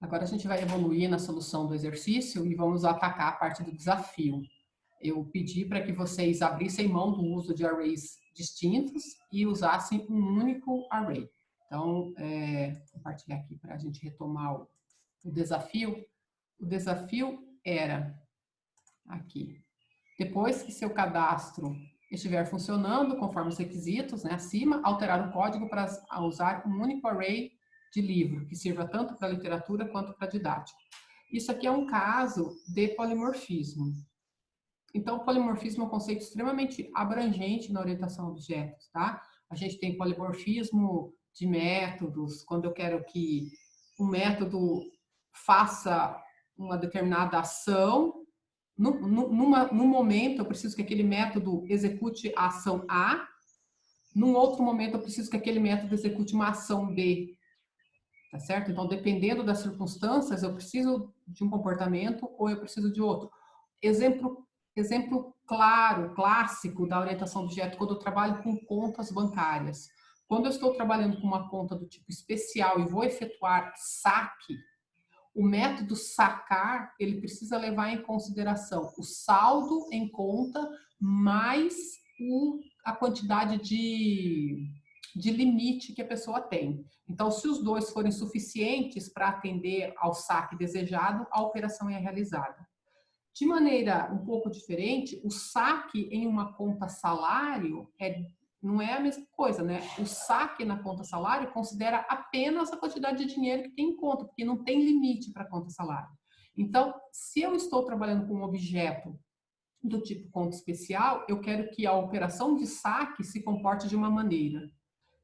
Agora a gente vai evoluir na solução do exercício e vamos atacar a parte do desafio. Eu pedi para que vocês abrissem mão do uso de arrays distintos e usassem um único array. Então, vou compartilhar aqui para a gente retomar o desafio. O desafio era aqui. Depois que seu cadastro estiver funcionando conforme os requisitos, né, acima, alterar o código para usar um único array de livro, que sirva tanto para literatura quanto para didática. Isso aqui é um caso de polimorfismo. Então, o polimorfismo é um conceito extremamente abrangente na orientação a objetos, tá? A gente tem polimorfismo de métodos, quando eu quero que um método faça uma determinada ação, num momento eu preciso que aquele método execute a ação A, num outro momento eu preciso que aquele método execute uma ação B, tá certo? Então, dependendo das circunstâncias, eu preciso de um comportamento ou eu preciso de outro. Exemplo claro, clássico da orientação a objeto, quando eu trabalho com contas bancárias. Quando eu estou trabalhando com uma conta do tipo especial e vou efetuar saque, o método sacar, ele precisa levar em consideração o saldo em conta mais a quantidade de limite que a pessoa tem. Então, se os dois forem suficientes para atender ao saque desejado, a operação é realizada. De maneira um pouco diferente, o saque em uma conta salário não é a mesma coisa, né? O saque na conta salário considera apenas a quantidade de dinheiro que tem em conta, porque não tem limite para a conta salário. Então, se eu estou trabalhando com um objeto do tipo conta especial, eu quero que a operação de saque se comporte de uma maneira.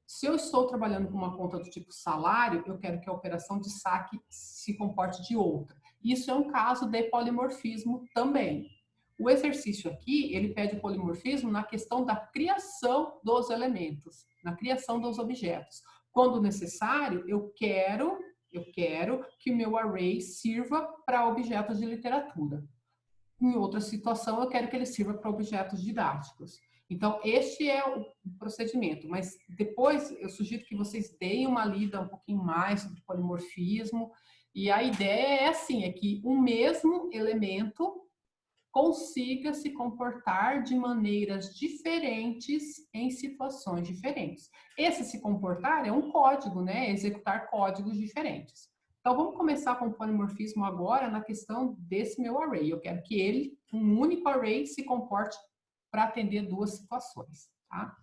Se eu estou trabalhando com uma conta do tipo salário, eu quero que a operação de saque se comporte de outra. Isso é um caso de polimorfismo também. O exercício aqui, ele pede o polimorfismo na questão da criação dos elementos, na criação dos objetos. Quando necessário, eu quero que o meu array sirva para objetos de literatura. Em outra situação, eu quero que ele sirva para objetos didáticos. Então, este é o procedimento, mas depois eu sugiro que vocês deem uma lida um pouquinho mais sobre polimorfismo, e a ideia é assim, é que o mesmo elemento consiga se comportar de maneiras diferentes em situações diferentes. Esse se comportar é um código, né? Executar códigos diferentes. Então, vamos começar com o polimorfismo agora na questão desse meu array. Eu quero que ele, um único array, se comporte para atender duas situações, tá?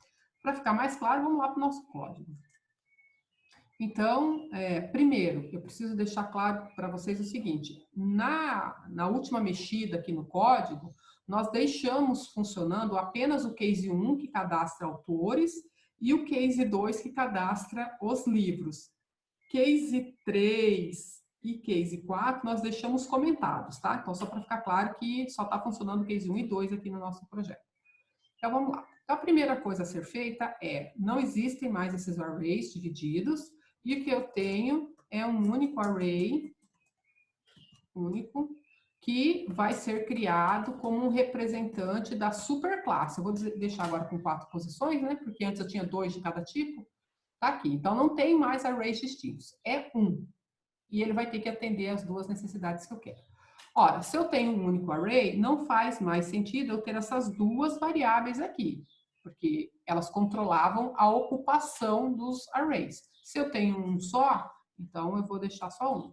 Para ficar mais claro, vamos lá para o nosso código. Então, primeiro, eu preciso deixar claro para vocês o seguinte, na última mexida aqui no código, nós deixamos funcionando apenas o case 1, que cadastra autores, e o case 2, que cadastra os livros. Case 3 e case 4, nós deixamos comentados, tá? Então, só para ficar claro que só está funcionando o case 1 e 2 aqui no nosso projeto. Então, vamos lá. Então, a primeira coisa a ser feita é, não existem mais esses arrays divididos, e o que eu tenho é um único array, único, que vai ser criado como um representante da superclasse. Eu vou deixar agora com 4 posições, né? Porque antes eu tinha 2 de cada tipo. Tá aqui. Então, não tem mais arrays distintos. É um. E ele vai ter que atender as duas necessidades que eu quero. Ora, se eu tenho um único array, não faz mais sentido eu ter essas duas variáveis aqui, porque elas controlavam a ocupação dos arrays. Se eu tenho um só, então eu vou deixar só um.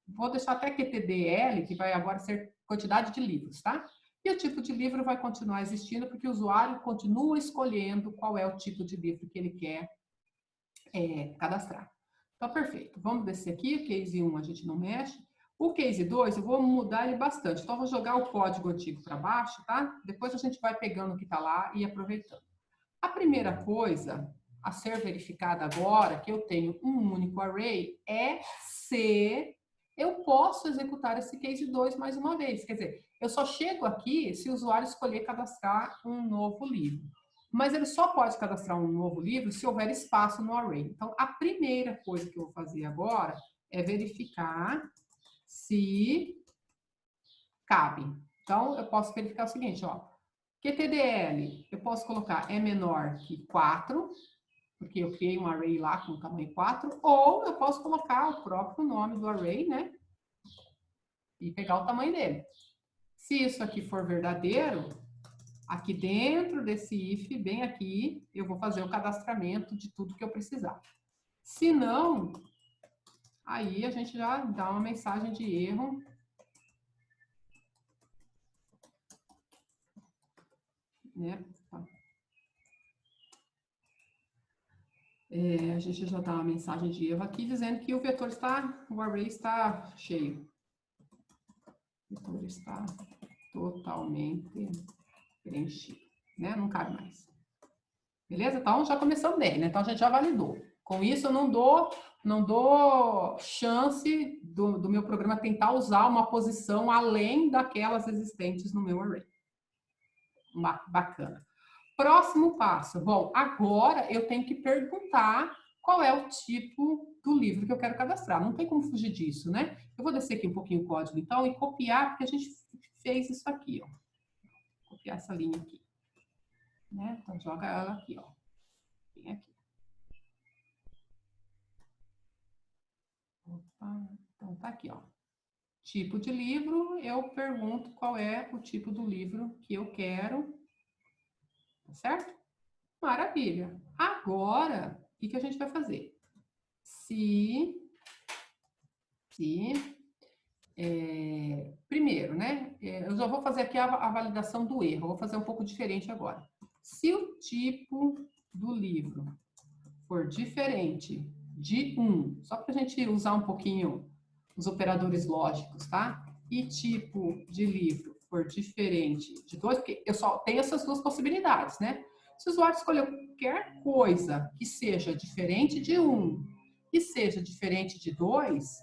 Vou deixar até QTDL, que vai agora ser quantidade de livros, tá? E o tipo de livro vai continuar existindo, porque o usuário continua escolhendo qual é o tipo de livro que ele quer cadastrar. Então, perfeito. Vamos descer aqui, o case 1 a gente não mexe. O case 2, eu vou mudar ele bastante. Então, eu vou jogar o código antigo para baixo, tá? Depois a gente vai pegando o que está lá e aproveitando. A primeira coisa a ser verificada agora, que eu tenho um único array, é se eu posso executar esse case 2 mais uma vez. Quer dizer, eu só chego aqui se o usuário escolher cadastrar um novo livro. Mas ele só pode cadastrar um novo livro se houver espaço no array. Então, a primeira coisa que eu vou fazer agora é verificar se cabe. Então, eu posso verificar o seguinte, ó. QTDL, eu posso colocar é menor que 4, porque eu criei um array lá com tamanho 4, ou eu posso colocar o próprio nome do array, né? E pegar o tamanho dele. Se isso aqui for verdadeiro, aqui dentro desse if, bem aqui, eu vou fazer o cadastramento de tudo que eu precisar. Se não, aí a gente já dá uma mensagem de erro. Né? A gente já dá uma mensagem de erro aqui dizendo que o vetor está, o array está cheio. O vetor está totalmente preenchido, né? Não cabe mais. Beleza? Então, já começamos bem, né? Então, a gente já validou. Com isso, eu não dou chance do meu programa tentar usar uma posição além daquelas existentes no meu array. Bacana. Próximo passo. Bom, agora eu tenho que perguntar qual é o tipo do livro que eu quero cadastrar. Não tem como fugir disso, né? Eu vou descer aqui um pouquinho o código, então, e copiar, porque a gente fez isso aqui, ó. Copiar essa linha aqui. Né? Então, joga ela aqui, ó. Vem aqui. Opa, então, tá aqui, ó. Tipo de livro, eu pergunto qual é o tipo do livro que eu quero. Tá certo? Maravilha. Agora, o que a gente vai fazer? Primeiro, né? Eu já vou fazer aqui a validação do erro. Vou fazer um pouco diferente agora. Se o tipo do livro for diferente de 1, só para a gente usar um pouquinho os operadores lógicos, tá? E tipo de livro for diferente de 2, porque eu só tenho essas duas possibilidades, né? Se o usuário escolher qualquer coisa que seja diferente de 1 e seja diferente de 2,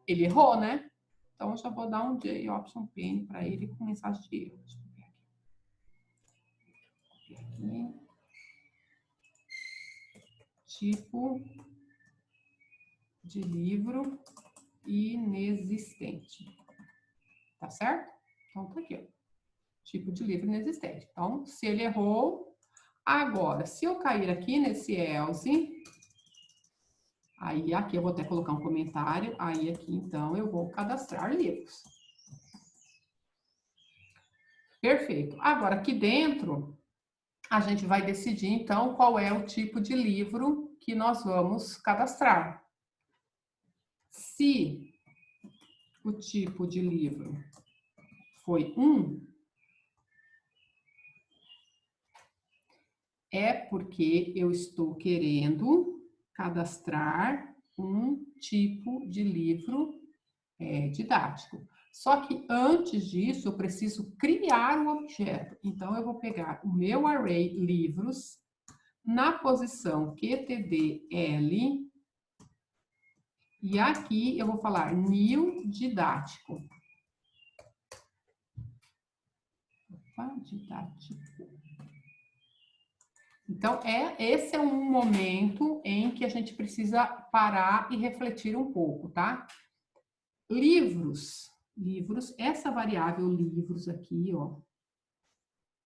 ele errou, né? Então, eu já vou dar um JOptionPane para ele com mensagem de erro. Deixa eu ver aqui. Tipo de livro inexistente. Tá certo? Então, tá aqui, ó. Tipo de livro inexistente. Então, se ele errou, agora, se eu cair aqui nesse else, aí aqui eu vou até colocar um comentário, aí aqui, então, eu vou cadastrar livros. Perfeito. Agora, aqui dentro, a gente vai decidir, então, qual é o tipo de livro que nós vamos cadastrar. Se o tipo de livro foi 1, é porque eu estou querendo cadastrar um tipo de livro didático. Só que antes disso, eu preciso criar um objeto. Então, eu vou pegar o meu array livros, na posição qtdl, e aqui eu vou falar new didático. Opa, didático. Então, esse é um momento em que a gente precisa parar e refletir um pouco, tá? Livros, essa variável livros aqui, ó.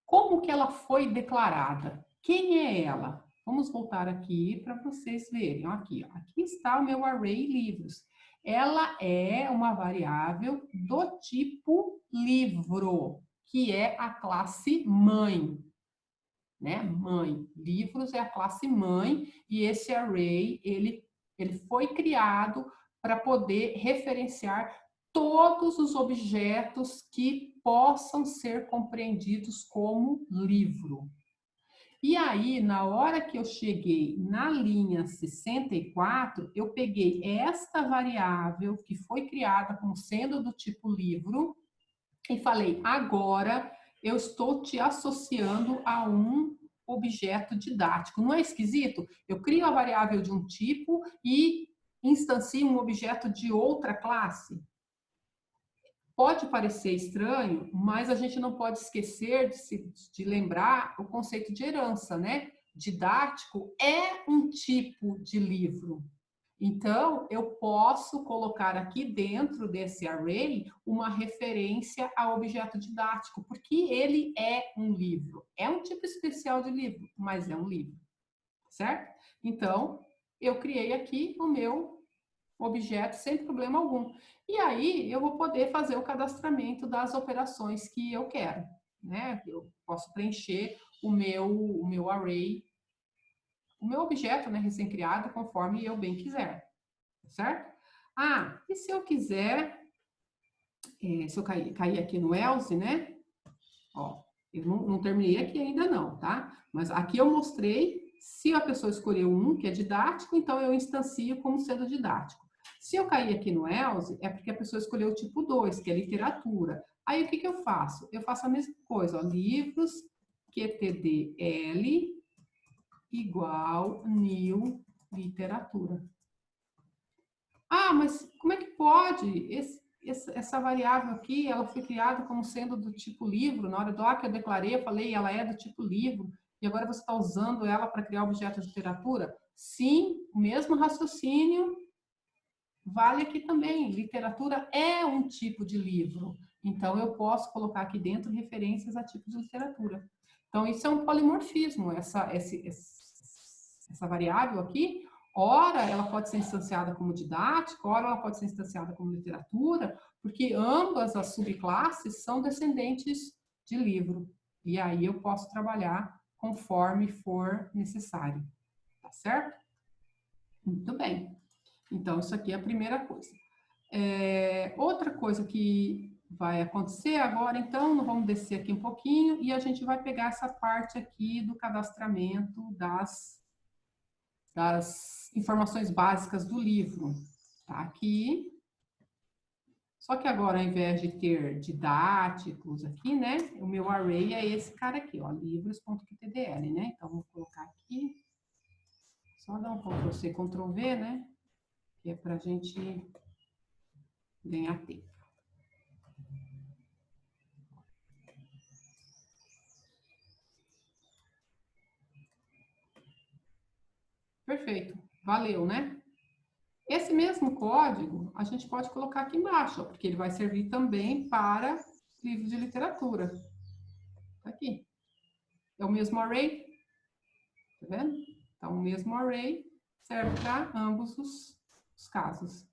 Como que ela foi declarada? Quem é ela? Vamos voltar aqui para vocês verem. Ó, aqui, ó. Aqui está o meu array livros. Ela é uma variável do tipo livro, que é a classe mãe. Né? Mãe. Livros é a classe mãe e esse array, ele foi criado para poder referenciar todos os objetos que possam ser compreendidos como livro. E aí, na hora que eu cheguei na linha 64, eu peguei esta variável que foi criada como sendo do tipo livro e falei, agora eu estou te associando a um objeto didático. Não é esquisito? Eu crio a variável de um tipo e instancio um objeto de outra classe. Pode parecer estranho, mas a gente não pode esquecer de lembrar o conceito de herança, né? Didático é um tipo de livro. Então, eu posso colocar aqui dentro desse array uma referência ao objeto didático, porque ele é um livro. É um tipo especial de livro, mas é um livro, certo? Então, eu criei aqui o meu objeto sem problema algum. E aí, eu vou poder fazer o cadastramento das operações que eu quero, né? Eu posso preencher o meu array, o meu objeto, né, recém-criado, conforme eu bem quiser, certo? Ah, e se eu quiser, se eu cair aqui no else, né? Ó, eu não terminei aqui ainda não, tá? Mas aqui eu mostrei, se a pessoa escolheu um, que é didático, então eu instancio como sendo didático. Se eu cair aqui no else, é porque a pessoa escolheu o tipo 2, que é literatura. Aí o que eu faço? Eu faço a mesma coisa, ó, livros QTDL igual new literatura. Ah, mas como é que pode? Essa variável aqui, ela foi criada como sendo do tipo livro. Na hora do que eu declarei, eu falei, ela é do tipo livro. E agora você está usando ela para criar objeto de literatura? Sim, o mesmo raciocínio vale aqui também. Literatura é um tipo de livro. Então, eu posso colocar aqui dentro referências a tipo de literatura. Então, isso é um polimorfismo. Essa variável aqui, ora ela pode ser instanciada como didática, ora ela pode ser instanciada como literatura, porque ambas as subclasses são descendentes de livro. E aí eu posso trabalhar conforme for necessário. Tá certo? Muito bem. Então, isso aqui é a primeira coisa. Outra coisa que vai acontecer agora, então, nós vamos descer aqui um pouquinho e a gente vai pegar essa parte aqui do cadastramento das informações básicas do livro. Tá aqui. Só que agora, ao invés de ter didáticos aqui, né, o meu array é esse cara aqui, ó, livros.qtdl, né? Então, vou colocar aqui, só dar um Ctrl+C, Ctrl+V, né, que é para a gente ganhar tempo. Perfeito, valeu, né? Esse mesmo código a gente pode colocar aqui embaixo, ó, porque ele vai servir também para livros de literatura. Tá aqui. É o mesmo array, tá vendo? Então, o mesmo array serve para ambos os casos.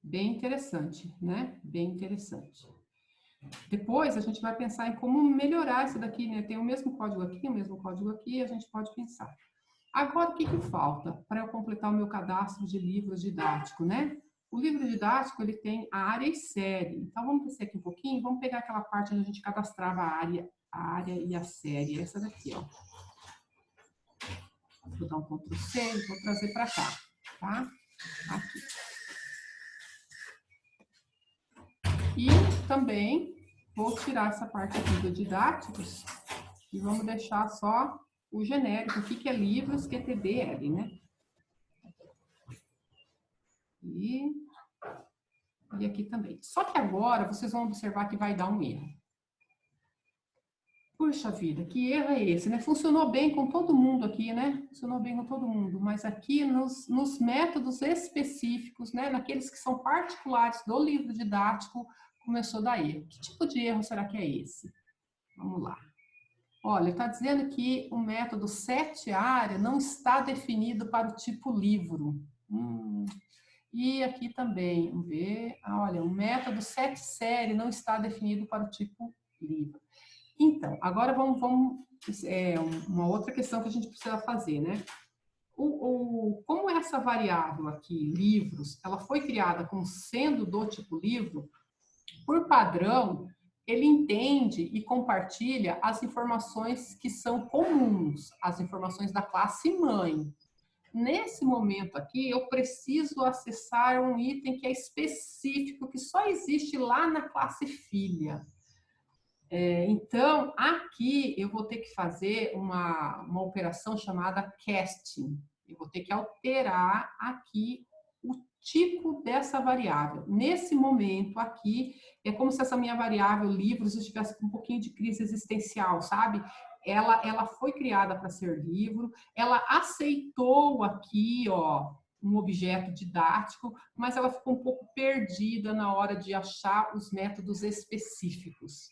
Bem interessante, né? Bem interessante. Depois, a gente vai pensar em como melhorar isso daqui, né? Tem o mesmo código aqui, a gente pode pensar. Agora, o que falta para eu completar o meu cadastro de livros didático, né? O livro didático, ele tem a área e série. Então, vamos descer aqui um pouquinho, vamos pegar aquela parte onde a gente cadastrava a área e a série. Essa daqui, ó. Vou dar um Ctrl+C e vou trazer para cá, tá? Aqui. E também vou tirar essa parte aqui do didáticos e vamos deixar só o genérico, aqui que é livros QTDL, né? E aqui também. Só que agora vocês vão observar que vai dar um erro. Puxa vida, que erro é esse, né? Funcionou bem com todo mundo aqui, né? Funcionou bem com todo mundo, mas aqui nos métodos específicos, né? Naqueles que são particulares do livro didático, começou a dar erro. Que tipo de erro será que é esse? Vamos lá. Olha, está dizendo que o método setArea não está definido para o tipo livro. E aqui também, vamos ver, olha, o método setSérie não está definido para o tipo livro. Então, agora vamos uma outra questão que a gente precisa fazer, né? Como essa variável aqui, livros, ela foi criada como sendo do tipo livro, por padrão, ele entende e compartilha as informações que são comuns, as informações da classe mãe. Nesse momento aqui, eu preciso acessar um item que é específico, que só existe lá na classe filha. Então, aqui eu vou ter que fazer uma operação chamada casting. Eu vou ter que alterar aqui o tipo dessa variável. Nesse momento aqui, é como se essa minha variável livros estivesse com um pouquinho de crise existencial, sabe? Ela foi criada para ser livro, ela aceitou aqui, ó, um objeto didático, mas ela ficou um pouco perdida na hora de achar os métodos específicos.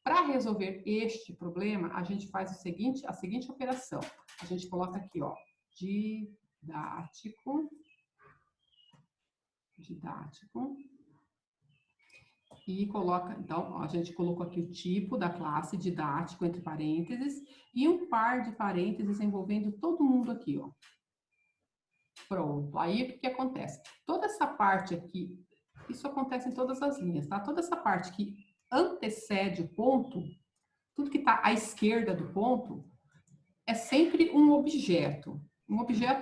Para resolver este problema, a gente faz a seguinte operação. A gente coloca aqui, ó, didático, e coloca, então, a gente colocou aqui o tipo da classe, didático, entre parênteses, e um par de parênteses envolvendo todo mundo aqui, ó. Pronto, aí o que acontece? Toda essa parte aqui, isso acontece em todas as linhas, tá? Toda essa parte que antecede o ponto, tudo que está à esquerda do ponto, é sempre um objeto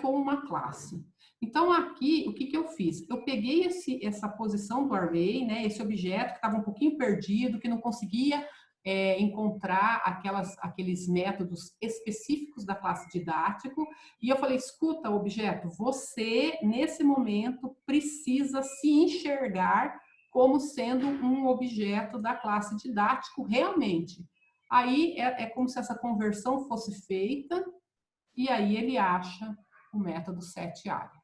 ou uma classe. Então, aqui, o que eu fiz? Eu peguei essa posição do array, né, esse objeto que estava um pouquinho perdido, que não conseguia encontrar aqueles métodos específicos da classe didático, e eu falei, escuta, objeto, você, nesse momento, precisa se enxergar como sendo um objeto da classe didático realmente. Aí é como se essa conversão fosse feita, e aí ele acha o método setArea.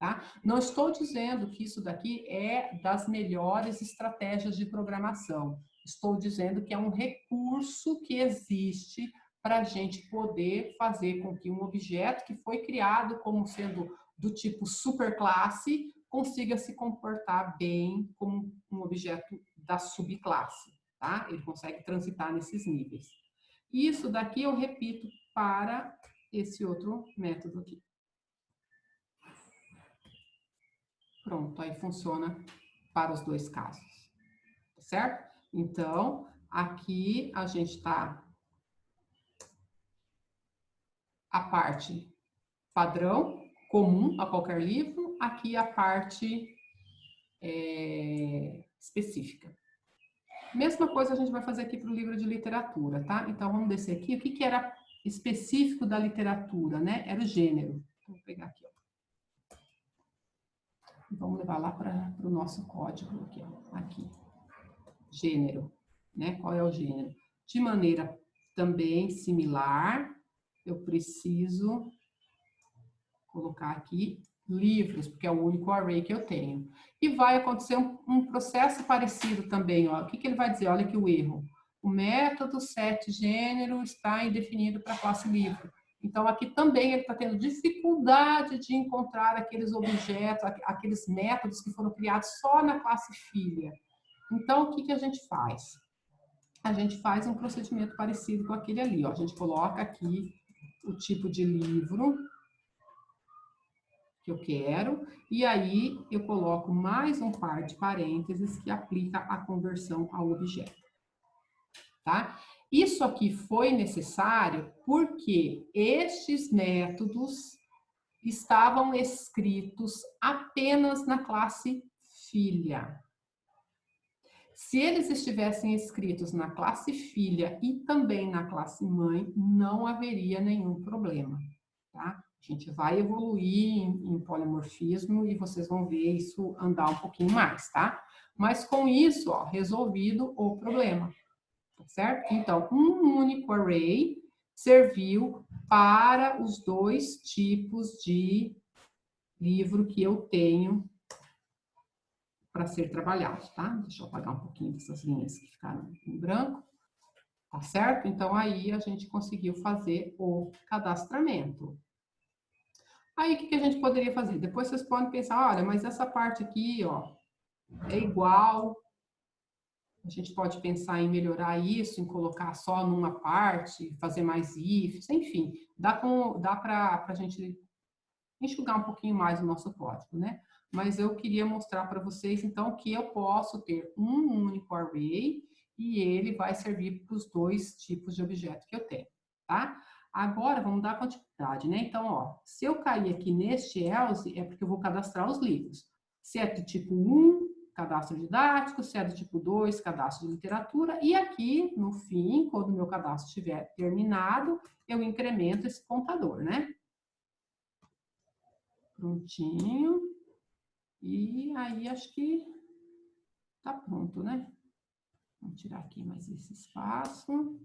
Tá? Não estou dizendo que isso daqui é das melhores estratégias de programação. Estou dizendo que é um recurso que existe para a gente poder fazer com que um objeto que foi criado como sendo do tipo superclasse consiga se comportar bem como um objeto da subclasse. Tá? Ele consegue transitar nesses níveis. Isso daqui eu repito para esse outro método aqui. Pronto, aí funciona para os dois casos, tá certo? Então, aqui a gente está a parte padrão, comum a qualquer livro, aqui a parte específica. Mesma coisa a gente vai fazer aqui para o livro de literatura, tá? Então, vamos descer aqui. O que era específico da literatura, né? Era o gênero. Vou pegar aqui, ó. Vamos levar lá para o nosso código aqui, ó. Aqui. Gênero, né? Qual é o gênero? De maneira também similar, eu preciso colocar aqui livros, porque é o único array que eu tenho. E vai acontecer um processo parecido também, ó. O que ele vai dizer? Olha aqui o erro. O método setGênero está indefinido para a classe livro. Então, aqui também ele está tendo dificuldade de encontrar aqueles objetos, aqueles métodos que foram criados só na classe filha. Então, o que a gente faz? A gente faz um procedimento parecido com aquele ali, ó. A gente coloca aqui o tipo de livro que eu quero, e aí eu coloco mais um par de parênteses que aplica a conversão ao objeto. Tá? Isso aqui foi necessário porque estes métodos estavam escritos apenas na classe filha. Se eles estivessem escritos na classe filha e também na classe mãe, não haveria nenhum problema, tá? A gente vai evoluir em polimorfismo e vocês vão ver isso andar um pouquinho mais, tá? Mas com isso, ó, resolvido o problema, tá certo? Então, um único array serviu para os dois tipos de livro que eu tenho para ser trabalhado, tá? Deixa eu apagar um pouquinho dessas linhas que ficaram em branco, tá certo? Então, aí a gente conseguiu fazer o cadastramento. Aí, o que a gente poderia fazer? Depois vocês podem pensar, olha, mas essa parte aqui, ó, é igual. A gente pode pensar em melhorar isso, em colocar só numa parte, fazer mais ifs, enfim. Dá para a gente enxugar um pouquinho mais o nosso código, né? Mas eu queria mostrar para vocês, então, que eu posso ter um único array e ele vai servir para os dois tipos de objeto que eu tenho, tá? Agora, vamos dar continuidade, né? Então, ó, se eu cair aqui neste else, é porque eu vou cadastrar os livros. Se é do tipo 1, cadastro didático, se é do tipo 2, cadastro de literatura, e aqui, no fim, quando o meu cadastro estiver terminado, eu incremento esse contador, né? Prontinho. E aí, acho que tá pronto, né? Vamos tirar aqui mais esse espaço.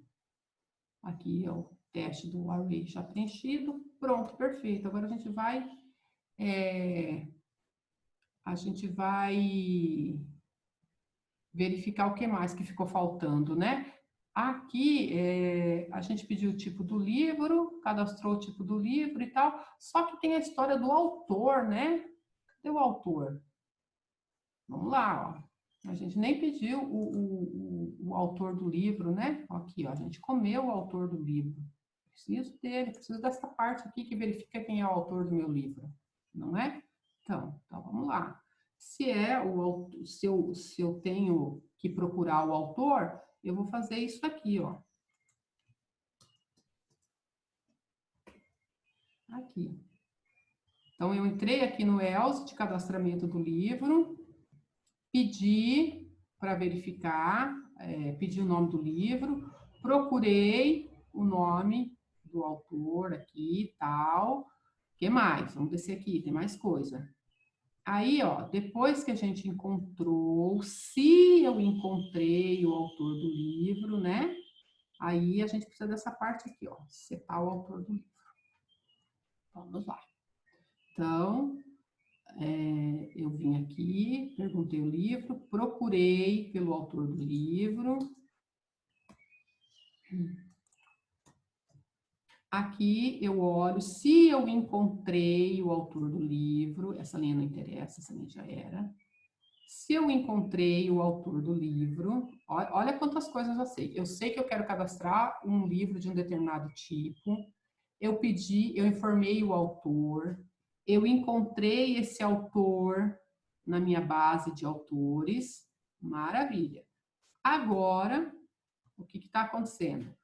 Aqui é o teste do array já preenchido. Pronto, perfeito. Agora a gente vai verificar o que mais que ficou faltando, né? Aqui, a gente pediu o tipo do livro, cadastrou o tipo do livro e tal, só que tem a história do autor, né? Cadê o autor? Vamos lá, ó. A gente nem pediu o autor do livro, né? Aqui, ó, a gente comeu o autor do livro. Preciso dele, preciso dessa parte aqui que verifica quem é o autor do meu livro, não é? Então vamos lá. Se eu tenho que procurar o autor, eu vou fazer isso aqui, ó. Aqui. Então, eu entrei aqui no ELSE de cadastramento do livro, pedi para verificar, pedi o nome do livro, procurei o nome do autor aqui e tal. O que mais? Vamos descer aqui, tem mais coisa. Aí, ó, depois que a gente encontrou, se eu encontrei o autor do livro, né? Aí a gente precisa dessa parte aqui, ó, setar o autor do livro. Vamos lá. Então, eu vim aqui, perguntei o livro, procurei pelo autor do livro. Aqui eu olho se eu encontrei o autor do livro, essa linha não interessa, essa linha já era. Se eu encontrei o autor do livro, olha quantas coisas eu sei. Eu sei que eu quero cadastrar um livro de um determinado tipo. Eu informei o autor. Eu encontrei esse autor na minha base de autores. Maravilha. Agora, o que está acontecendo?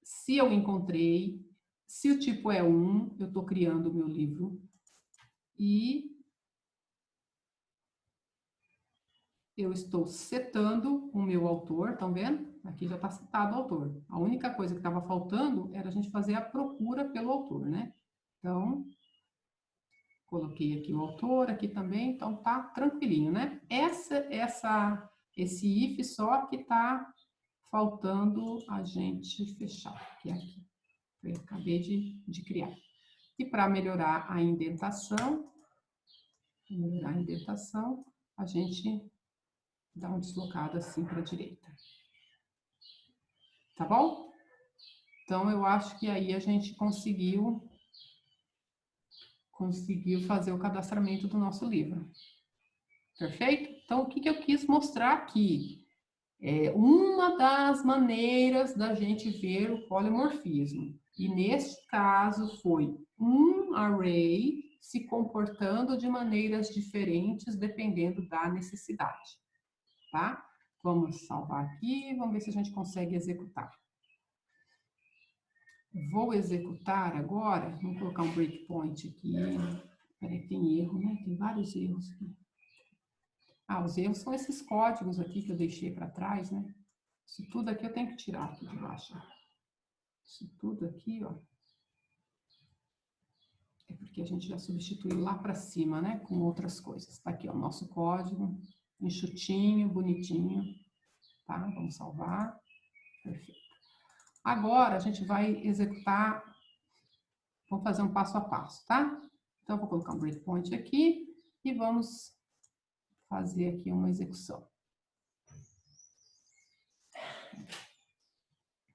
Se eu encontrei, se o tipo é 1, eu estou criando o meu livro e eu estou setando o meu autor, estão vendo? Aqui já está setado o autor. A única coisa que estava faltando era a gente fazer a procura pelo autor, né? Então, coloquei aqui o autor, aqui também, então tá tranquilinho, né? Esse if só que tá faltando a gente fechar, que é aqui. Eu acabei de criar. E para melhorar a indentação, a gente dá uma deslocada assim para a direita. Tá bom? Então, eu acho que aí a gente conseguiu fazer o cadastramento do nosso livro. Perfeito? Então, o que eu quis mostrar aqui? Uma das maneiras da gente ver o polimorfismo. E neste caso foi um array se comportando de maneiras diferentes dependendo da necessidade, tá? Vamos salvar aqui, vamos ver se a gente consegue executar. Vou executar agora, vamos colocar um breakpoint aqui. Peraí, tem erro, né? Tem vários erros aqui. Os erros são esses códigos aqui que eu deixei para trás, né? Isso tudo aqui eu tenho que tirar aqui de baixo. Isso tudo aqui, ó. É porque a gente já substituiu lá para cima, né? Com outras coisas. Tá aqui, ó, o nosso código, enxutinho, bonitinho. Tá? Vamos salvar. Perfeito. Agora, a gente vai executar, vamos fazer um passo a passo, tá? Então, eu vou colocar um breakpoint aqui e vamos fazer aqui uma execução.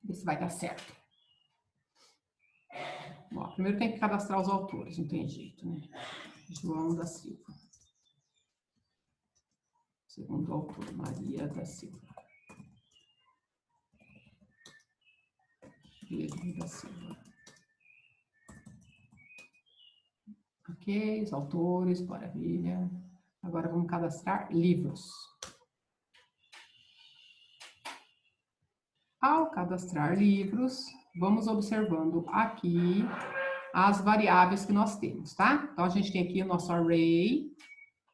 Ver se vai dar certo. Bom, primeiro tem que cadastrar os autores, não tem jeito, né? João da Silva. Segundo autor, Maria da Silva. Pedro da Silva. Ok, os autores, maravilha. Agora vamos cadastrar livros. Ao cadastrar livros, vamos observando aqui as variáveis que nós temos, tá? Então, a gente tem aqui o nosso array,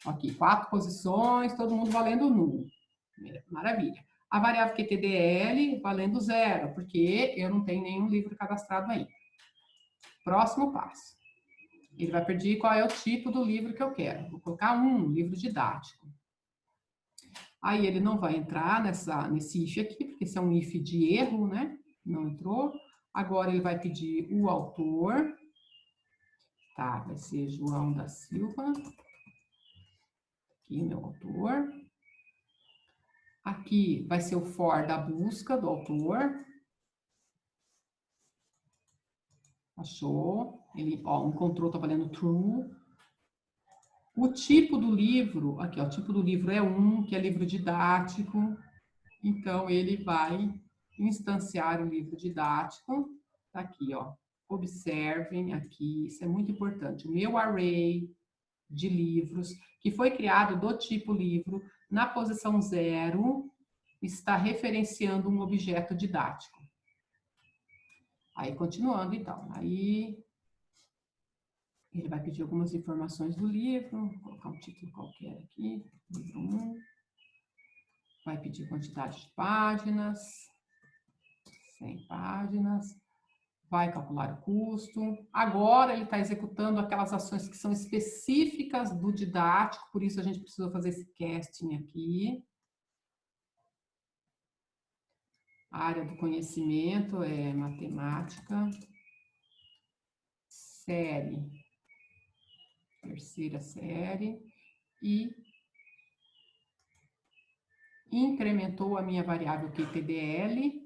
aqui, 4 posições, todo mundo valendo null. Maravilha. A variável QTDL valendo 0, porque eu não tenho nenhum livro cadastrado ainda. Próximo passo. Ele vai pedir qual é o tipo do livro que eu quero. Vou colocar livro didático. Aí ele não vai entrar nesse if aqui, porque esse é um if de erro, né? Não entrou. Agora ele vai pedir o autor. Tá, vai ser João da Silva. Aqui, meu autor. Aqui vai ser o for da busca do autor. Achou? Ele, ó, encontrou, tá valendo true. O tipo do livro, aqui, ó, o tipo do livro é que é livro didático. Então, ele vai instanciar o livro didático. Tá aqui, ó. Observem aqui, isso é muito importante. O meu array de livros, que foi criado do tipo livro, na posição 0, está referenciando um objeto didático. Aí, continuando, então. Aí, ele vai pedir algumas informações do livro, vou colocar um título qualquer aqui, livro 1. Vai pedir quantidade de páginas, 100 páginas. Vai calcular o custo. Agora ele está executando aquelas ações que são específicas do didático, por isso a gente precisa fazer esse casting aqui. A área do conhecimento é matemática. Série, terceira série. E incrementou a minha variável QTDL.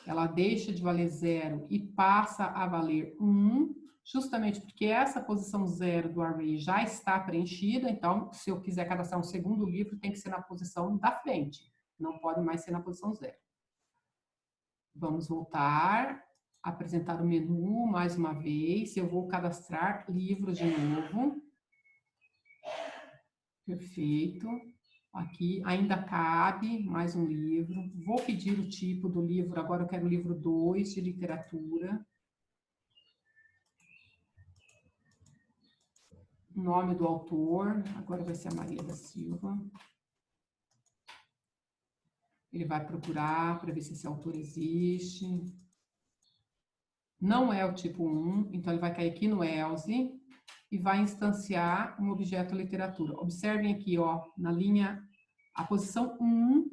Ela deixa de valer 0 e passa a valer 1, justamente porque essa posição 0 do array já está preenchida, então, se eu quiser cadastrar um segundo livro, tem que ser na posição da frente, não pode mais ser na posição 0. Vamos voltar, apresentar o menu mais uma vez, eu vou cadastrar livros de novo. Perfeito. Aqui ainda cabe mais um livro. Vou pedir o tipo do livro, agora eu quero o livro 2 de literatura. Nome do autor, agora vai ser a Maria da Silva. Ele vai procurar para ver se esse autor existe. Não é o tipo 1, então ele vai cair aqui no else e vai instanciar um objeto literatura. Observem aqui, ó, na linha, a posição 1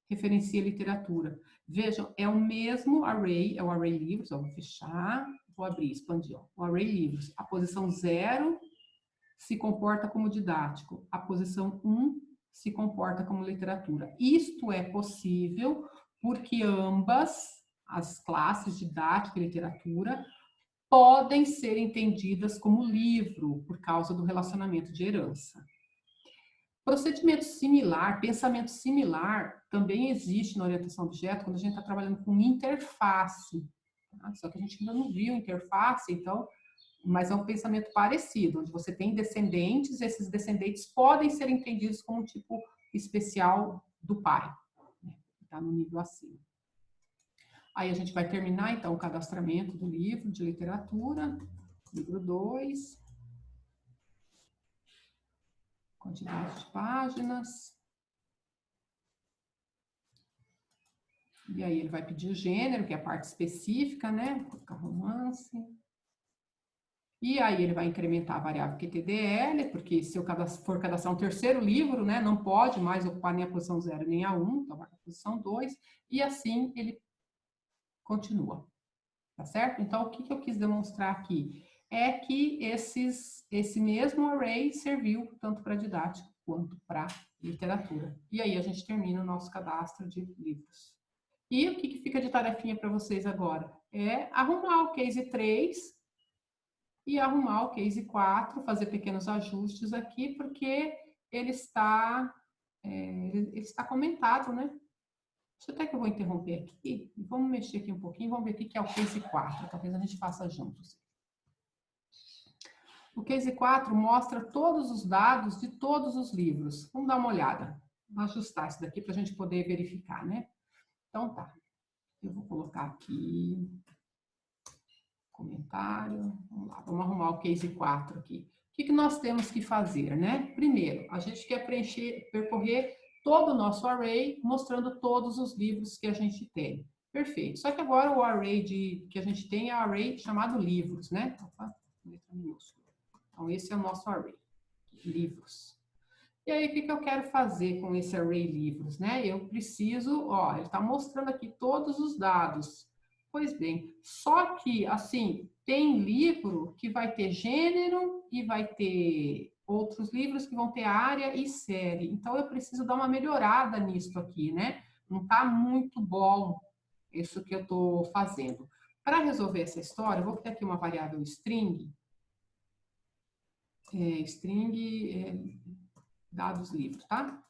referencia literatura. Vejam, é o mesmo array, é o array livros, ó, vou fechar, vou abrir, expandir, ó, o array livros. A posição 0 se comporta como didático, a posição 1 se comporta como literatura. Isto é possível porque ambas as classes, didática e literatura, podem ser entendidas como livro por causa do relacionamento de herança. Procedimento similar, pensamento similar, também existe na orientação a objeto quando a gente está trabalhando com interface. Tá? Só que a gente ainda não viu interface, então, mas é um pensamento parecido, onde você tem descendentes, esses descendentes podem ser entendidos como um tipo especial do pai, né? Está no nível acima. Aí a gente vai terminar, então, o cadastramento do livro de literatura, livro 2. Quantidade de páginas. E aí ele vai pedir o gênero, que é a parte específica, né? Colocar romance. E aí ele vai incrementar a variável QTDL, porque se eu for cadastrar um terceiro livro, né, não pode mais ocupar nem a posição 0 nem a 1, então vai para a posição 2, e assim ele continua. Tá certo? Então, o que eu quis demonstrar aqui? É que esse mesmo array serviu tanto para didática quanto para literatura. E aí a gente termina o nosso cadastro de livros. E o que fica de tarefinha para vocês agora? É arrumar o case 3 e arrumar o case 4, fazer pequenos ajustes aqui, porque ele está comentado, né? Deixa até que eu vou interromper aqui e vamos mexer aqui um pouquinho, vamos ver o que é o case 4, talvez a gente faça juntos. O case 4 mostra todos os dados de todos os livros. Vamos dar uma olhada, vamos ajustar isso daqui para a gente poder verificar, né? Então tá, eu vou colocar aqui, comentário, vamos lá, vamos arrumar o case 4 aqui. O que nós temos que fazer, né? Primeiro, a gente quer percorrer todo o nosso array, mostrando todos os livros que a gente tem. Perfeito. Só que agora o array que a gente tem é o array chamado livros, né? Opa, letra minúscula. Então, esse é o nosso array, livros. E aí, o que eu quero fazer com esse array livros, né? Eu preciso, ó, ele está mostrando aqui todos os dados. Pois bem, só que, assim, tem livro que vai ter gênero e vai ter outros livros que vão ter área e série. Então, eu preciso dar uma melhorada nisso aqui, né? Não está muito bom isso que eu estou fazendo. Para resolver essa história, eu vou criar aqui uma variável string. Dados livro, tá?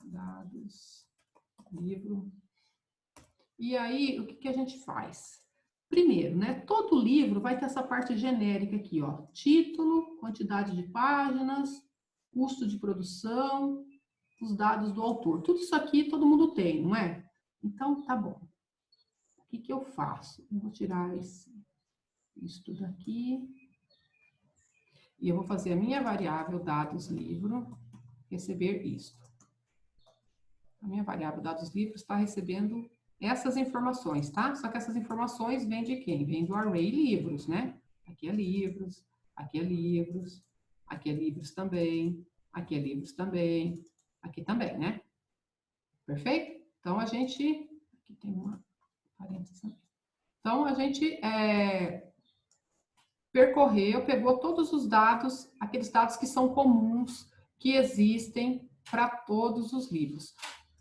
Dados livro. E aí, o que a gente faz? Primeiro, né? Todo livro vai ter essa parte genérica aqui, ó. Título, quantidade de páginas, custo de produção, os dados do autor. Tudo isso aqui todo mundo tem, não é? Então, tá bom. O que eu faço? Eu vou tirar isso daqui. E eu vou fazer a minha variável dados livro receber isto. A minha variável dados livro está recebendo essas informações, tá? Só que essas informações vêm de quem? Vêm do array livros, né? Aqui é livros, aqui é livros, aqui é livros também, aqui é livros também, aqui também, né? Perfeito? Então, a gente... Aqui tem uma parênteses também. Então, a gente percorreu, pegou todos os dados, aqueles dados que são comuns, que existem para todos os livros.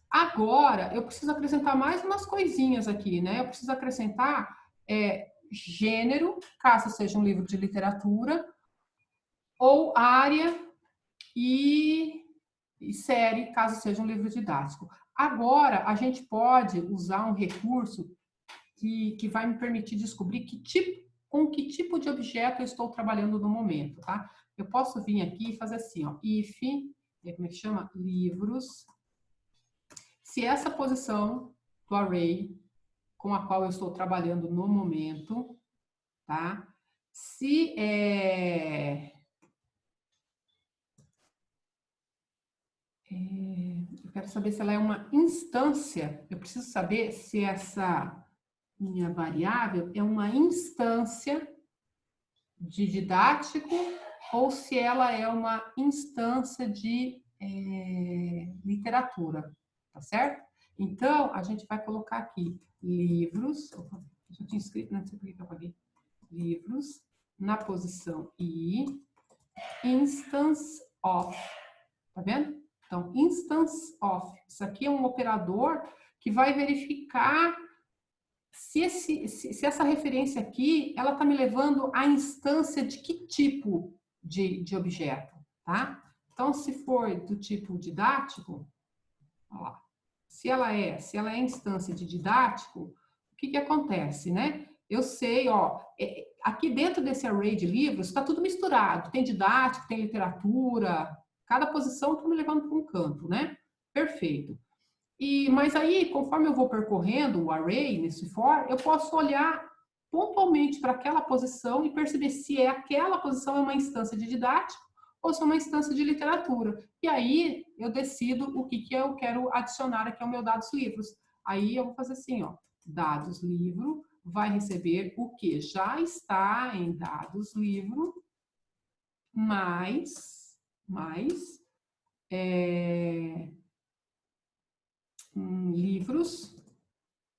Agora, eu preciso acrescentar mais umas coisinhas aqui, né? Eu preciso acrescentar gênero, caso seja um livro de literatura, ou área e série, caso seja um livro didático. Agora, a gente pode usar um recurso que vai me permitir descobrir com que tipo de objeto eu estou trabalhando no momento, tá? Eu posso vir aqui e fazer assim, ó, if, como é que chama? Livros. Se essa posição do array com a qual eu estou trabalhando no momento, tá? Se eu quero saber se ela é uma instância, eu preciso saber se essa minha variável é uma instância de didático ou se ela é uma instância de literatura, tá certo? Então, a gente vai colocar aqui livros, opa, eu tinha escrito, não sei por que eu apaguei, livros, na posição I, instance of, tá vendo? Então, instance of, isso aqui é um operador que vai verificar se essa referência aqui, ela está me levando à instância de que tipo de objeto, tá? Então, se for do tipo didático, ó, se ela é instância de didático, o que acontece, né? Eu sei, ó, aqui dentro desse array de livros está tudo misturado, tem didático, tem literatura, cada posição está me levando para um canto, né? Perfeito. Mas aí, conforme eu vou percorrendo o array nesse for, eu posso olhar pontualmente para aquela posição e perceber se aquela posição é uma instância de didático ou se é uma instância de literatura. E aí eu decido o que eu quero adicionar aqui ao meu dados livros. Aí eu vou fazer assim, ó, dados livro vai receber o que já está em dados livro mais livros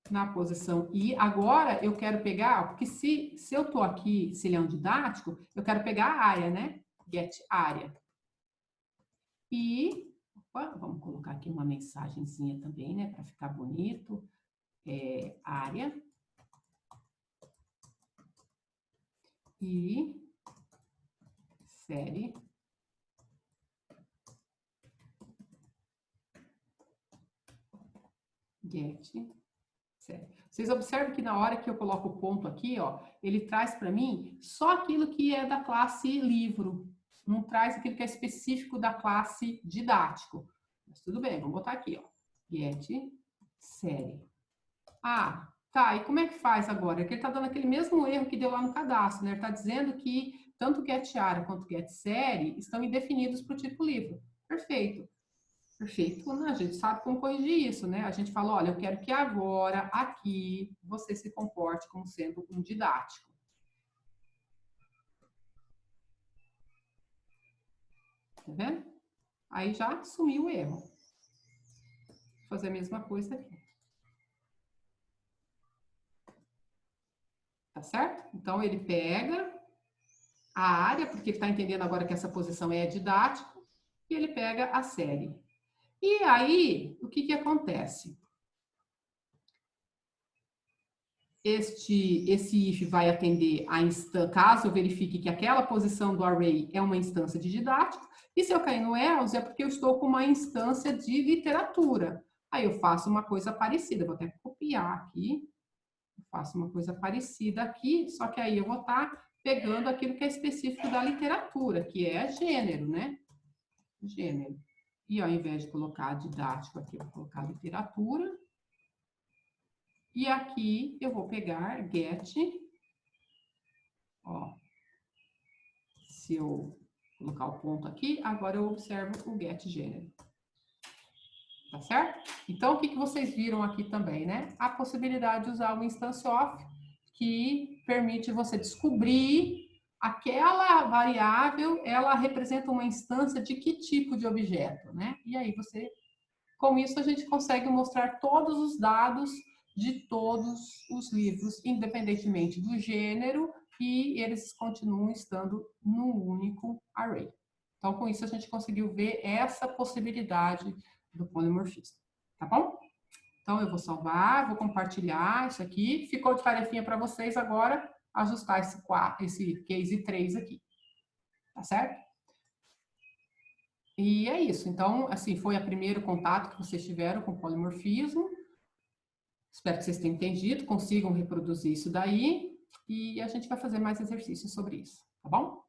na posição I. Agora, eu quero pegar, porque se eu estou aqui, se ele é um didático, eu quero pegar a área, né? Get área. E, opa, vamos colocar aqui uma mensagenzinha também, né? Para ficar bonito. Área. E série. Get série. Vocês observam que na hora que eu coloco o ponto aqui, ó, ele traz para mim só aquilo que é da classe livro. Não traz aquilo que é específico da classe didático. Mas tudo bem, vamos botar aqui, ó. Get série. Ah, tá. E como é que faz agora? É que ele está dando aquele mesmo erro que deu lá no cadastro, né? Ele está dizendo que tanto get área quanto get série estão indefinidos para o tipo livro. Perfeito. Perfeito. A gente sabe como corrigir isso, né? A gente fala, olha, eu quero que agora, aqui, você se comporte como sendo um didático. Tá vendo? Aí já sumiu o erro. Vou fazer a mesma coisa aqui. Tá certo? Então, ele pega a área, porque ele está entendendo agora que essa posição é didática, e ele pega a série. E aí, o que acontece? Esse if vai atender a instância, caso eu verifique que aquela posição do array é uma instância de didática, e se eu cair no else é porque eu estou com uma instância de literatura. Aí eu faço uma coisa parecida, vou até copiar aqui, faço uma coisa parecida aqui, só que aí eu vou estar pegando aquilo que é específico da literatura, que é gênero, né? Gênero. E ao invés de colocar didático aqui, eu vou colocar literatura. E aqui eu vou pegar get, ó, se eu colocar o ponto aqui, agora eu observo o get gênero. Tá certo? Então, o que vocês viram aqui também, né? A possibilidade de usar o instance of, que permite você descobrir aquela variável, ela representa uma instância de que tipo de objeto, né? E aí você, com isso a gente consegue mostrar todos os dados de todos os livros, independentemente do gênero, e eles continuam estando num único array. Então, com isso a gente conseguiu ver essa possibilidade do polimorfismo, tá bom? Então, eu vou salvar, vou compartilhar isso aqui. Ficou de tarefinha para vocês agora ajustar esse case 3 aqui, tá certo? E é isso. Então, assim, foi o primeiro contato que vocês tiveram com o polimorfismo. Espero que vocês tenham entendido, consigam reproduzir isso daí. E a gente vai fazer mais exercícios sobre isso, tá bom?